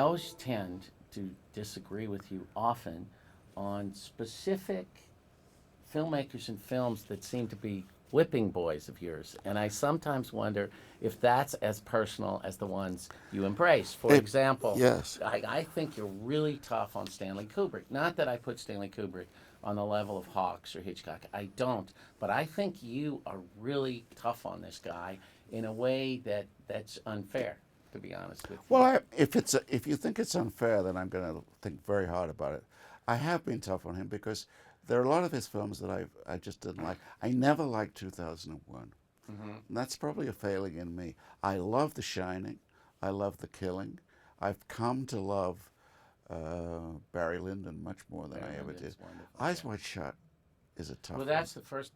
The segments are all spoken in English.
always tend to disagree with you often on specific filmmakers and films that seem to be whipping boys of yours. And I sometimes wonder if that's as personal as the ones you embrace. For example, yes. I think you're really tough on Stanley Kubrick. Not that I put Stanley Kubrick on the level of Hawks or Hitchcock. I don't. But I think you are really tough on this guy in a way that's unfair, to be honest with you. Well, if you think it's unfair, then I'm going to think very hard about it. I have been tough on him because there are a lot of his films that I just didn't like. I never liked 2001. Mm-hmm. And that's probably a failing in me. I love The Shining. I love The Killing. I've come to love Barry Lyndon much more than I ever did. Eyes Wide Shut is a tough Well, one.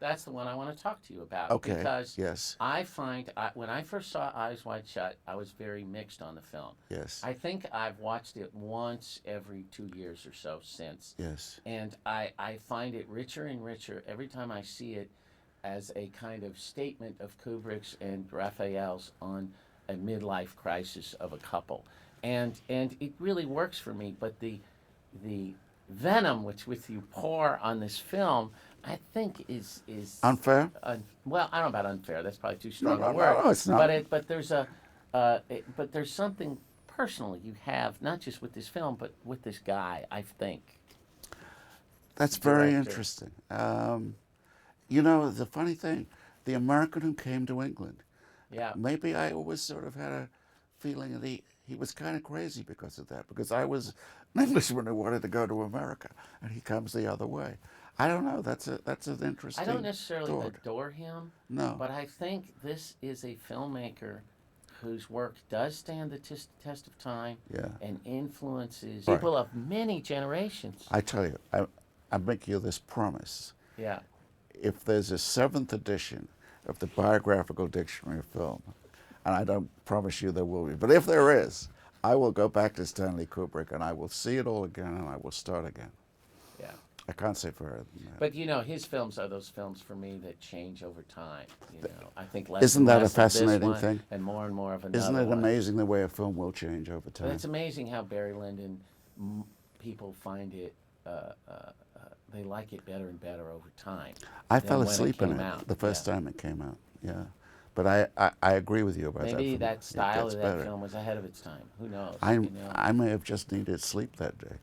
that's the one I want to talk to you about. Okay, Because yes. I find, when I first saw Eyes Wide Shut, I was very mixed on the film. Yes. I think I've watched it once every 2 years or so since. Yes. And I find it richer and richer every time I see it as a kind of statement of Kubrick's and Raphael's on a midlife crisis of a couple. And it really works for me, but the venom which you pour on this film, I think is Unfair? Well, I don't know about unfair. That's probably too strong a No, word. no, it's not. But there's something personal you have, not just with this film, but with this guy. I think. That's very interesting. You know, the funny thing, the American who came to England. Yeah. Maybe I always sort of had a feeling that he was kind of crazy because of that, because I was an Englishman who wanted to go to America, and he comes the other way. I don't know. That's an interesting I don't necessarily thought. adore him. No. But I think this is a filmmaker whose work does stand the test of time. Yeah. And influences Right. people of many generations. I tell you, I make you this promise. Yeah. If there's a 7th edition of the Biographical Dictionary of Film, and I don't promise you there will be, but if there is, I will go back to Stanley Kubrick and I will see it all again and I will start again. Yeah. I can't say further than that. But you know, his films are those films for me that change over time. You know, I think less Isn't and that a less of this fascinating one thing? and more of another Isn't it one. amazing the way a film will change over But time? it's amazing how Barry Lyndon, people find it, they like it better and better over time. I than fell when asleep in came it out. the first Yeah. time it came out. Yeah, but I agree with you about that. Maybe film. that It style gets of that better. film was ahead of its time. Who knows? I you know? I may have just needed sleep that day.